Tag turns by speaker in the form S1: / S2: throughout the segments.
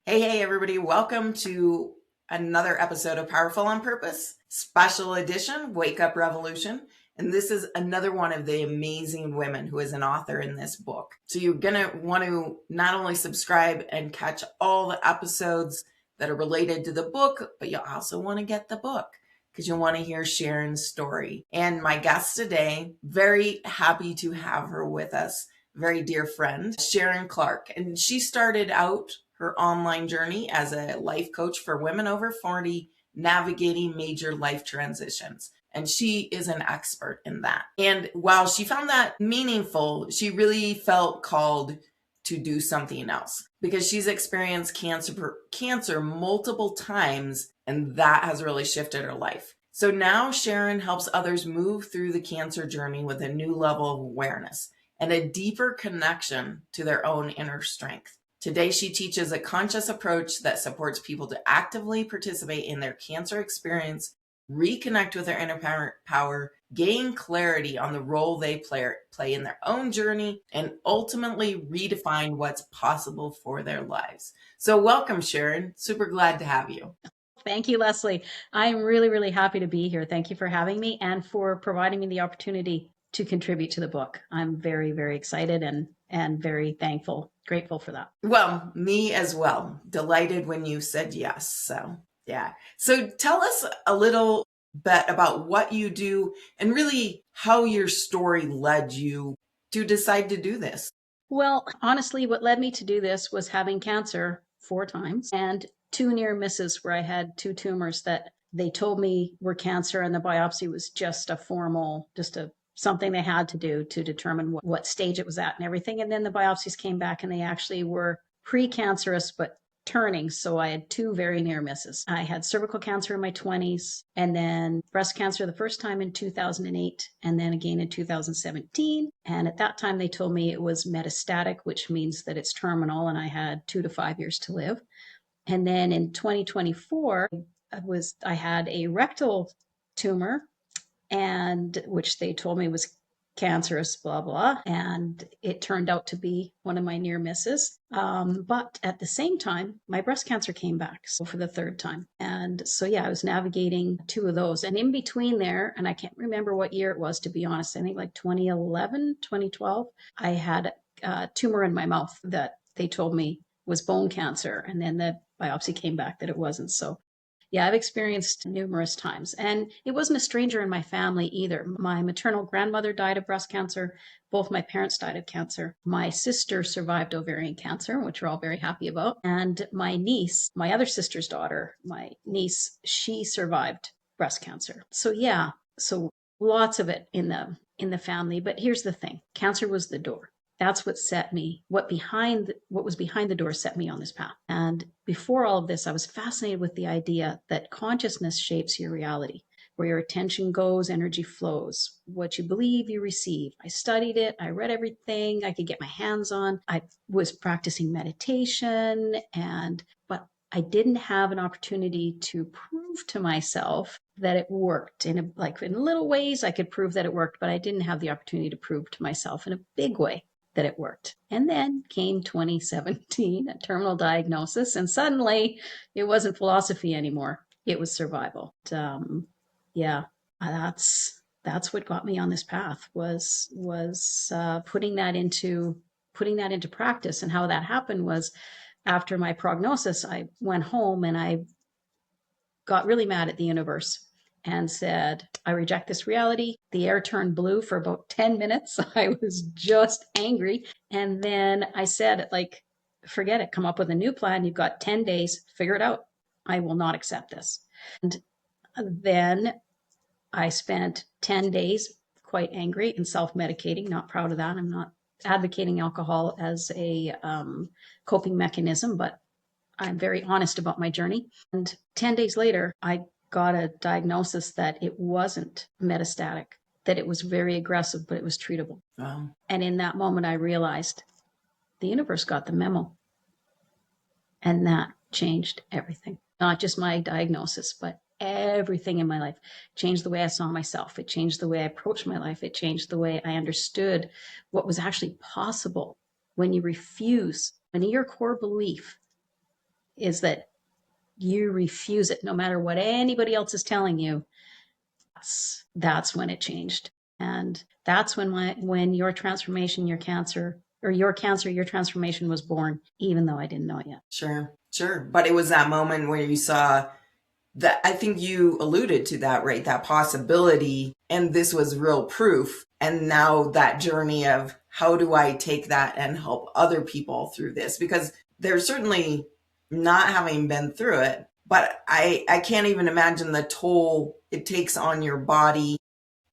S1: Hey, everybody. Welcome to another episode of Powerful on Purpose, special edition, Wake Up Revolution. And this is another one of the amazing women who is an author in this book. So you're going to want to not only subscribe and catch all the episodes that are related to the book, but you also want to get the book because you want to hear Sharon's story. And my guest today, very happy to have her with us, very dear friend, Sharon Clark. And she started out her online journey as a life coach for women over 40 navigating major life transitions. And she is an expert in that. And while she found that meaningful, she really felt called to do something else because she's experienced cancer multiple times, and that has really shifted her life. So now Sharon helps others move through the cancer journey with a new level of awareness and a deeper connection to their own inner strength. Today, she teaches a conscious approach that supports people to actively participate in their cancer experience, reconnect with their inner power, gain clarity on the role they play in their own journey, and ultimately redefine what's possible for their lives. So welcome, Sharon. Super glad to have you.
S2: Thank you, Leslie. I'm really, really happy to be here. Thank you for having me and for providing me the opportunity to contribute to the book. I'm very, very excited and very thankful, grateful for that.
S1: Well, me as well. Delighted when you said yes. So, yeah. So tell us a little bit about what you do and really how your story led you to decide to do this.
S2: Well, honestly, what led me to do this was having cancer 4 times and 2 near misses where I had 2 tumors that they told me were cancer, and the biopsy was just a formal, something they had to do to determine what stage it was at and everything. And then the biopsies came back and they actually were precancerous, but turning. So I had 2 very near misses. I had cervical cancer in my 20s, and then breast cancer the first time in 2008, and then again in 2017. And at that time, they told me it was metastatic, which means that it's terminal, and I had 2 to 5 years to live. And then in 2024, I had a rectal tumor, and which they told me was cancerous, blah, blah. And it turned out to be one of my near misses. But at the same time, my breast cancer came back. So for the third time. And so, yeah, I was navigating 2 of those. And in between there, and I can't remember what year it was, to be honest, I think like 2011, 2012, I had a tumor in my mouth that they told me was bone cancer. And then the biopsy came back that it wasn't. So yeah, I've experienced numerous times. And it wasn't a stranger in my family either. My maternal grandmother died of breast cancer. Both my parents died of cancer. My sister survived ovarian cancer, which we're all very happy about. And my niece, my other sister's daughter, my niece, she survived breast cancer. So yeah, so lots of it in the family. But here's the thing. Cancer was the door. That's what set me, what was behind the door set me on this path. And before all of this, I was fascinated with the idea that consciousness shapes your reality. Where your attention goes, energy flows. What you believe, you receive. I studied it. I read everything I could get my hands on. I was practicing meditation, but I didn't have an opportunity to prove to myself that it worked. In little ways, I could prove that it worked, but I didn't have the opportunity to prove to myself in a big way that it worked. And then came 2017, a terminal diagnosis, and suddenly it wasn't philosophy anymore. It was survival. Yeah, that's what got me on this path was putting that into practice. And how that happened was after my prognosis, I went home and I got really mad at the universe and said, I reject this reality. The air turned blue for about 10 minutes. I was just angry. And then I said, forget it, come up with a new plan. You've got 10 days, figure it out. I will not accept this. And then I spent 10 days quite angry and self-medicating, not proud of that. I'm not advocating alcohol as a coping mechanism, but I'm very honest about my journey. And 10 days later, I got a diagnosis that it wasn't metastatic, that it was very aggressive, but it was treatable.
S1: Wow.
S2: And in that moment, I realized the universe got the memo. And that changed everything. Not just my diagnosis, but everything in my life. It changed the way I saw myself. It changed the way I approached my life. It changed the way I understood what was actually possible when you refuse, when your core belief is that you refuse it no matter what anybody else is telling you. That's when it changed. And that's when your transformation, your cancer, your transformation was born, even though I didn't know it yet.
S1: Sure, sure. But it was that moment where you saw that, I think you alluded to that, right? That possibility. And this was real proof. And now that journey of how do I take that and help other people through this? Because there's certainly, not having been through it, but I can't even imagine the toll it takes on your body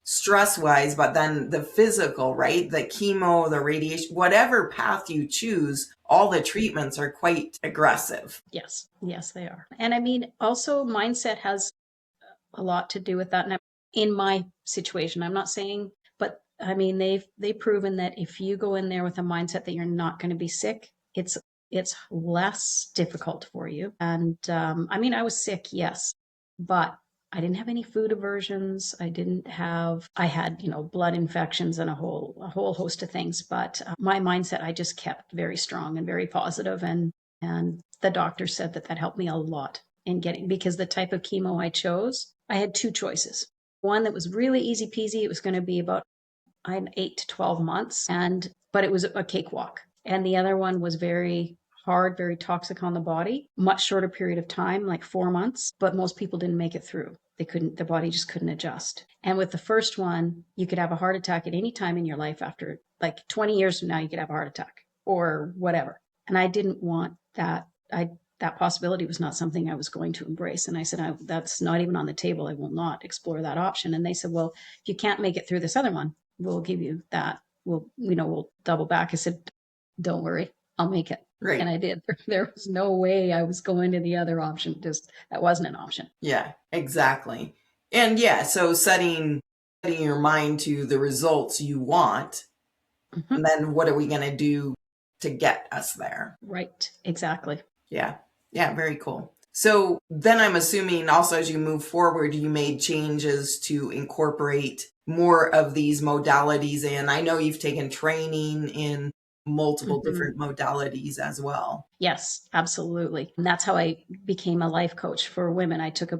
S1: stress wise, but then the physical, right? The chemo, the radiation, whatever path you choose, all the treatments are quite aggressive.
S2: Yes, yes, they are. And I mean, also mindset has a lot to do with that. And in my situation, I'm not saying, but I mean, they've proven that if you go in there with a mindset that you're not going to be sick, it's less difficult for you. And I mean, I was sick, yes, but I didn't have any food aversions. I had, blood infections and a whole host of things. But my mindset, I just kept very strong and very positive. And the doctor said that helped me a lot in getting, because the type of chemo I chose, I had two choices. One that was really easy peasy. It was going to be about 8 to 12 months, but it was a cakewalk. And the other one was very hard, very toxic on the body, much shorter period of time, like 4 months, but most people didn't make it through. Their body just couldn't adjust. And with the first one, you could have a heart attack at any time in your life after, like 20 years from now, you could have a heart attack or whatever. And I didn't want that. That possibility was not something I was going to embrace. And I said, that's not even on the table. I will not explore that option. And they said, well, if you can't make it through this other one, we'll give you that. We'll double back. I said, don't worry, I'll make it.
S1: Right.
S2: And I did. There was no way I was going to the other option. Just that wasn't an option.
S1: Yeah, exactly. And yeah, so setting your mind to the results you want, and then what are we going to do to get us there?
S2: Right. Exactly.
S1: Yeah. Yeah. Very cool. So then I'm assuming also as you move forward, you made changes to incorporate more of these modalities in. I know you've taken training in multiple different modalities as well.
S2: Yes, absolutely. And that's how I became a life coach for women. I took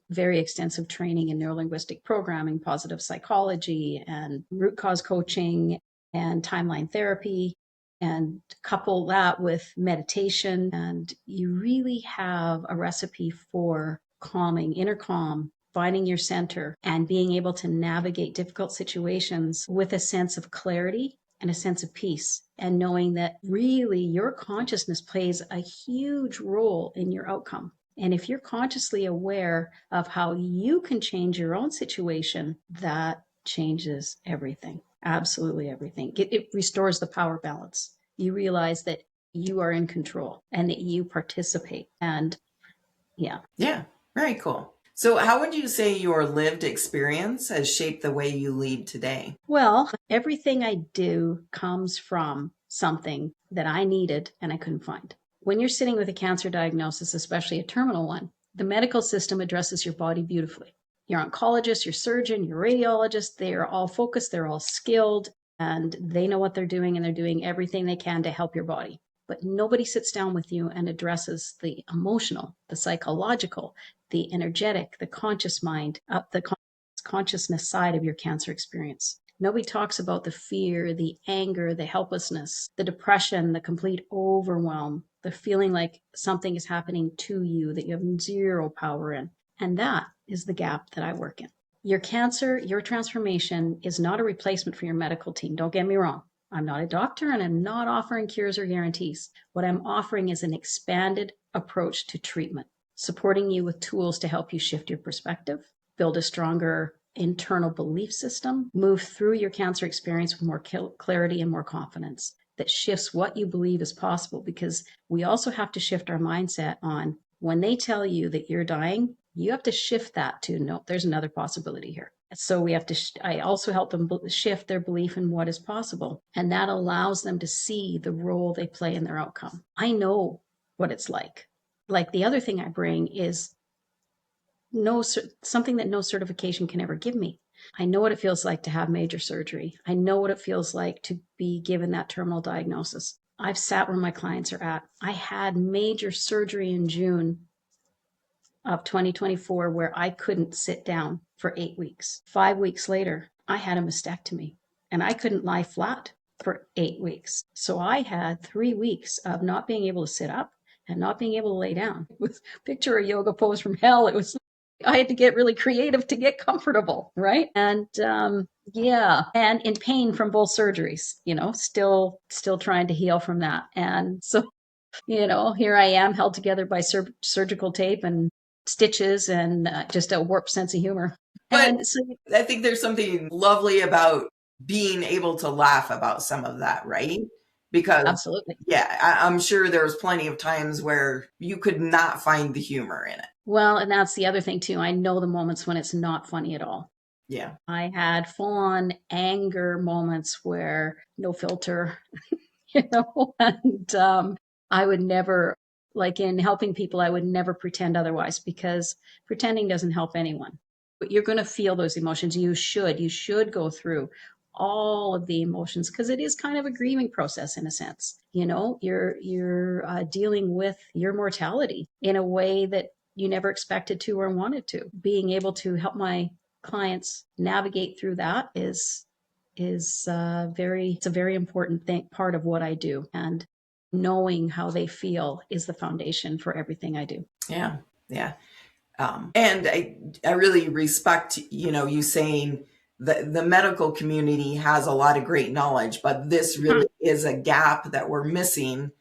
S2: very extensive training in neurolinguistic programming, positive psychology, and root cause coaching and timeline therapy, and couple that with meditation. And you really have a recipe for calming, inner calm, finding your center, and being able to navigate difficult situations with a sense of clarity and a sense of peace, and knowing that really your consciousness plays a huge role in your outcome. And if you're consciously aware of how you can change your own situation, that changes everything. Absolutely everything. It restores the power balance. You realize that you are in control and that you participate. And yeah.
S1: Yeah, very cool. So how would you say your lived experience has shaped the way you lead today?
S2: Well, everything I do comes from something that I needed and I couldn't find. When you're sitting with a cancer diagnosis, especially a terminal one, the medical system addresses your body beautifully. Your oncologist, your surgeon, your radiologist, they are all focused, they're all skilled, and they know what they're doing, and they're doing everything they can to help your body. But nobody sits down with you and addresses the emotional, the psychological, the energetic, the conscious mind, the consciousness side of your cancer experience. Nobody talks about the fear, the anger, the helplessness, the depression, the complete overwhelm, the feeling like something is happening to you that you have zero power in. And that is the gap that I work in. Your cancer, your transformation is not a replacement for your medical team. Don't get me wrong. I'm not a doctor and I'm not offering cures or guarantees. What I'm offering is an expanded approach to treatment, supporting you with tools to help you shift your perspective, build a stronger internal belief system, move through your cancer experience with more clarity and more confidence that shifts what you believe is possible. Because we also have to shift our mindset on when they tell you that you're dying, you have to shift that to no, there's another possibility here. So we have to, I also help them shift their belief in what is possible. And that allows them to see the role they play in their outcome. I know what it's like. Like the other thing I bring is something that no certification can ever give me. I know what it feels like to have major surgery. I know what it feels like to be given that terminal diagnosis. I've sat where my clients are at. I had major surgery in June of 2024 where I couldn't sit down for 8 weeks. 5 weeks later, I had a mastectomy and I couldn't lie flat for 8 weeks. So I had 3 weeks of not being able to sit up and not being able to lay down. It was picture a yoga pose from hell. It was, I had to get really creative to get comfortable, right? And yeah, and in pain from both surgeries, still trying to heal from that. And so here I am held together by surgical tape and stitches and just a warped sense of humor.
S1: But
S2: And so,
S1: I think there's something lovely about being able to laugh about some of that, right? Because,
S2: absolutely.
S1: yeah, I'm sure there's plenty of times where you could not find the humor in it.
S2: Well, and that's the other thing too. I know the moments when it's not funny at all.
S1: Yeah.
S2: I had full on anger moments where no filter, and I would never, like in helping people, I would never pretend otherwise because pretending doesn't help anyone. But you're going to feel those emotions. You should go through all of the emotions because it is kind of a grieving process in a sense. You're dealing with your mortality in a way that you never expected to or wanted to. Being able to help my clients navigate through that is it's a very important part of what I do. And knowing how they feel is the foundation for everything I do.
S1: Yeah. Yeah. And I really respect, you saying that the medical community has a lot of great knowledge, but this really is a gap that we're missing.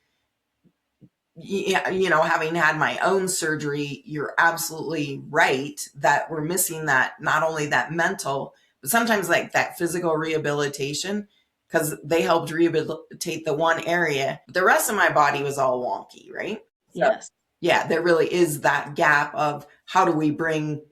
S1: Yeah, having had my own surgery, you're absolutely right that we're missing that, not only that mental, but sometimes like that physical rehabilitation, because they helped rehabilitate the one area. But the rest of my body was all wonky, right? So,
S2: Yes,
S1: yeah, there really is that gap of how do we bring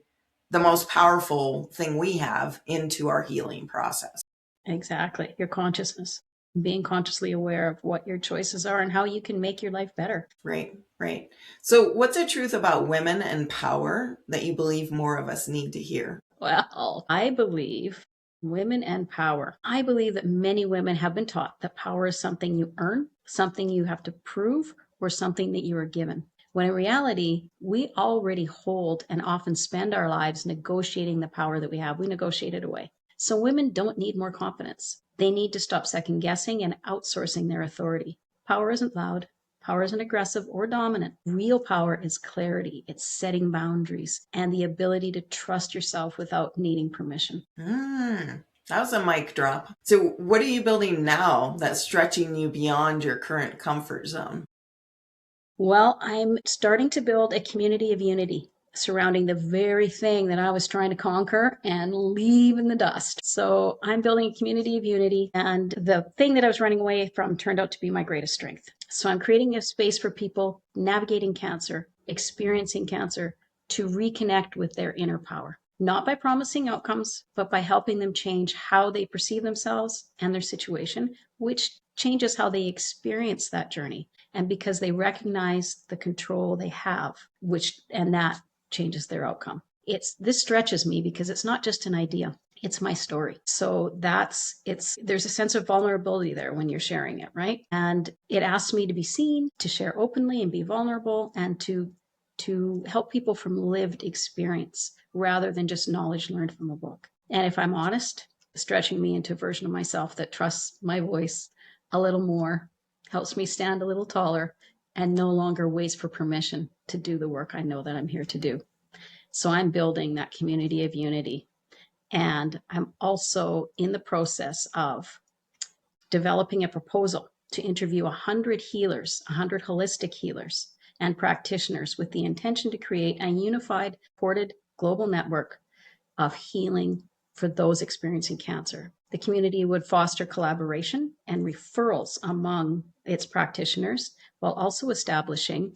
S1: the most powerful thing we have into our healing process.
S2: exactly. Your consciousness, being consciously aware of what your choices are and how you can make your life better.
S1: Right, right. So, what's the truth about women and power that you believe more of us need to hear?
S2: Well, I believe women and power. I believe that many women have been taught that power is something you earn, something you have to prove, or something that you are given. When in reality, we already hold and often spend our lives negotiating the power that we have. We negotiate it away. So women don't need more confidence. They need to stop second guessing and outsourcing their authority. Power isn't loud. Power isn't aggressive or dominant. Real power is clarity, it's setting boundaries, and the ability to trust yourself without needing permission.
S1: That was a mic drop. So, what are you building now that's stretching you beyond your current comfort zone?
S2: Well, I'm starting to build a community of unity surrounding the very thing that I was trying to conquer and leave in the dust. So I'm building a community of unity, and the thing that I was running away from turned out to be my greatest strength. So I'm creating a space for people navigating cancer, experiencing cancer, to reconnect with their inner power. Not by promising outcomes, but by helping them change how they perceive themselves and their situation, which changes how they experience that journey. And because they recognize the control they have, and that changes their outcome. This stretches me because it's not just an idea, it's my story. So there's a sense of vulnerability there when you're sharing it, right? And it asks me to be seen, to share openly and be vulnerable, and to help people from lived experience rather than just knowledge learned from a book. And if I'm honest, stretching me into a version of myself that trusts my voice a little more, helps me stand a little taller, and no longer waits for permission to do the work I know that I'm here to do. So I'm building that community of unity. And I'm also in the process of developing a proposal to interview 100 healers, 100 holistic healers and practitioners with the intention to create a unified, supported global network of healing for those experiencing cancer. The community would foster collaboration and referrals among its practitioners while also establishing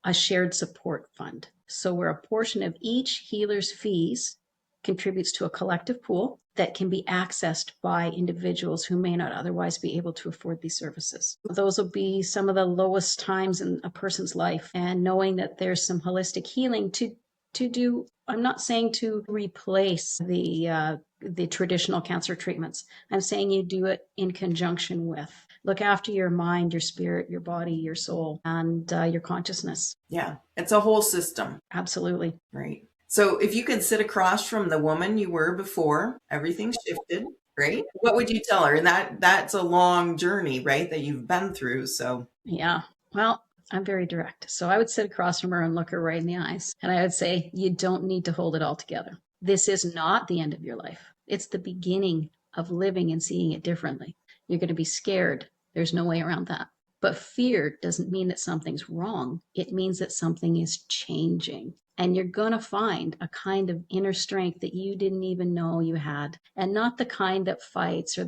S2: a shared support fund. So, where a portion of each healer's fees contributes to a collective pool that can be accessed by individuals who may not otherwise be able to afford these services. Those will be some of the lowest times in a person's life, and knowing that there's some holistic healing to do. I'm not saying to replace the the traditional cancer treatments. I'm saying you do it in conjunction with. Look after your mind, your spirit, your body, your soul, and your consciousness.
S1: Yeah. It's a whole system.
S2: Absolutely.
S1: Right. So if you could sit across from the woman you were before, everything shifted, right? What would you tell her? And that's a long journey, right? That you've been through. So
S2: Yeah. Well, I'm very direct. So I would sit across from her and look her right in the eyes. And I would say, you don't need to hold it all together. This is not the end of your life. It's the beginning of living and seeing it differently. You're going to be scared. There's no way around that. But fear doesn't mean that something's wrong. It means that something is changing. And you're going to find a kind of inner strength that you didn't even know you had. And not the kind that fights,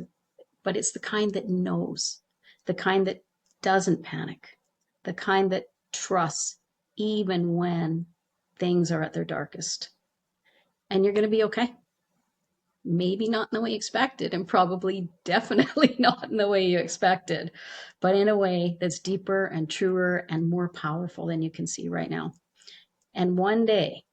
S2: but it's the kind that knows, the kind that doesn't panic, the kind that trusts even when things are at their darkest. And you're going to be okay. Maybe not in the way you expected, and probably definitely not in the way you expected, but in a way that's deeper and truer and more powerful than you can see right now. And one day,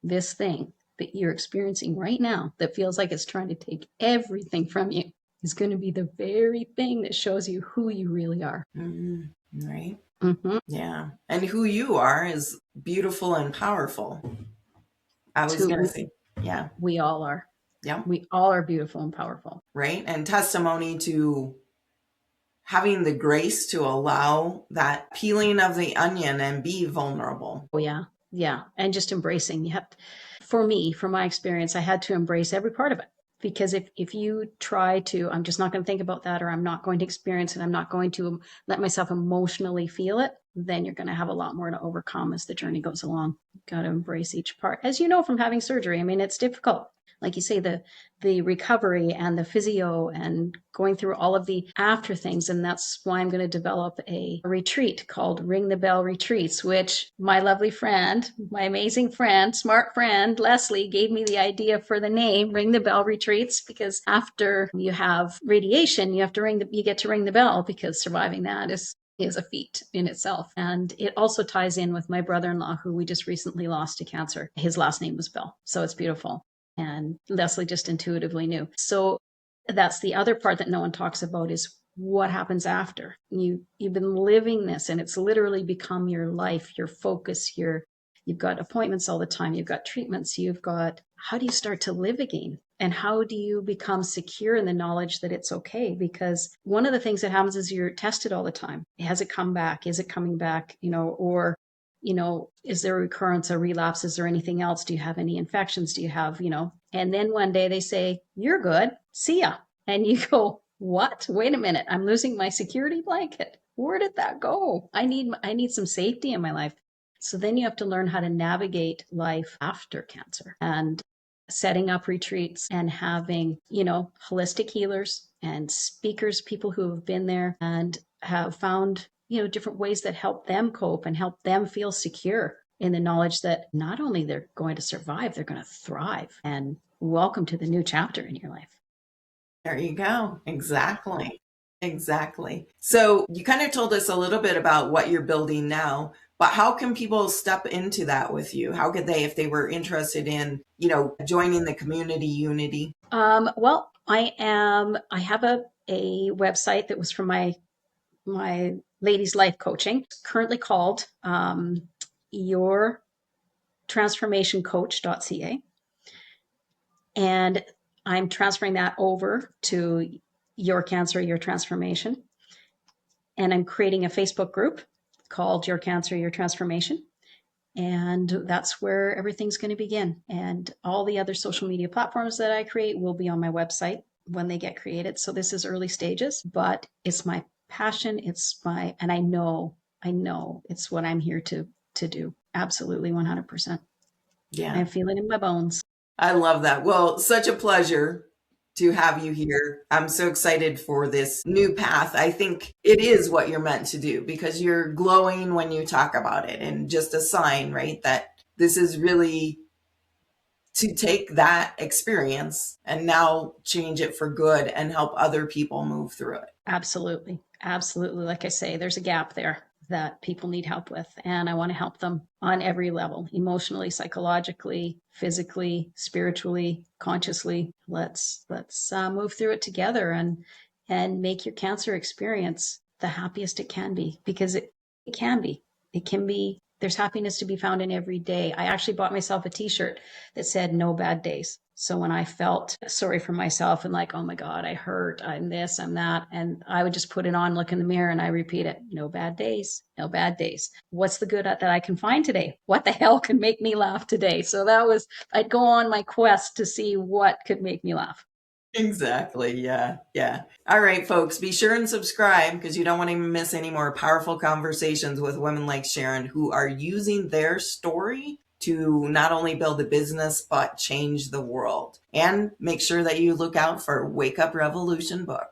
S2: this thing that you're experiencing right now that feels like it's trying to take everything from you is going to be the very thing that shows you who you really are.
S1: right.
S2: Mm-hmm.
S1: Yeah. And who you are is beautiful and powerful. I was going to say, yeah.
S2: We all are.
S1: Yeah.
S2: We all are beautiful and powerful.
S1: Right. And testimony to having the grace to allow that peeling of the onion and be vulnerable.
S2: Oh, yeah. Yeah. And just embracing. You have to, for me, from my experience, I had to embrace every part of it. Because if you try to, I'm just not going to think about that, or I'm not going to experience it, I'm not going to let myself emotionally feel it, then you're going to have a lot more to overcome as the journey goes along. You've got to embrace each part. As you know from having surgery, I mean, it's difficult. Like you say, the recovery and the physio and going through all of the after things. And that's why I'm going to develop a retreat called Ring the Bell Retreats, which my lovely friend, my amazing friend, smart friend, Leslie, gave me the idea for the name Ring the Bell Retreats, because after you have radiation, you get to ring the bell, because surviving that is a feat in itself. And it also ties in with my brother-in-law, who we just recently lost to cancer. His last name was Bell. So it's beautiful. And Leslie just intuitively knew. So that's the other part that no one talks about, is what happens after. You've been living this, and it's literally become your life, your focus, you've got appointments all the time, you've got treatments, how do you start to live again? And how do you become secure in the knowledge that it's okay? Because one of the things that happens is you're tested all the time. Has it come back? Is it coming back? Or is there a recurrence, a relapse? Is there anything else? Do you have any infections? Do you have, and then one day they say, you're good. See ya. And you go, what? Wait a minute. I'm losing my security blanket. Where did that go? I need some safety in my life. So then you have to learn how to navigate life after cancer, and setting up retreats and having, holistic healers and speakers, people who have been there and have found, different ways that help them cope and help them feel secure in the knowledge that not only they're going to survive, they're going to thrive. And welcome to the new chapter in your life.
S1: There you go. Exactly. Exactly. So you kind of told us a little bit about what you're building now, but how can people step into that with you? How could they, if they were interested in, joining the community unity?
S2: Well, I have a website that was from my ladies life coaching. It's currently called yourtransformationcoach.ca. And I'm transferring that over to Your Cancer, Your Transformation. And I'm creating a Facebook group called Your Cancer, Your Transformation. And that's where everything's going to begin. And all the other social media platforms that I create will be on my website when they get created. So this is early stages, but it's my passion. And I know it's what I'm here to do. Absolutely 100%.
S1: Yeah.
S2: I feel it in my bones.
S1: I love that. Well, such a pleasure to have you here. I'm so excited for this new path. I think it is what you're meant to do, because you're glowing when you talk about it, and just a sign, right, that this is really to take that experience and now change it for good and help other people move through it.
S2: Absolutely. Absolutely. Like I say, there's a gap there. that people need help with. And I want to help them on every level, emotionally, psychologically, physically, spiritually, consciously. Let's move through it together and make your cancer experience the happiest it can be, because it can be. It can be. There's happiness to be found in every day. I actually bought myself a t-shirt that said no bad days. So when I felt sorry for myself and like, oh my God, I hurt, I'm this, I'm that, and I would just put it on, look in the mirror, and I repeat it. No bad days, no bad days. What's the good that I can find today? What the hell can make me laugh today? So I'd go on my quest to see what could make me laugh.
S1: Exactly. Yeah. Yeah. All right, folks, be sure and subscribe because you don't want to miss any more powerful conversations with women like Sharon who are using their story to not only build a business, but change the world. And make sure that you look out for Wake Up Revolution book.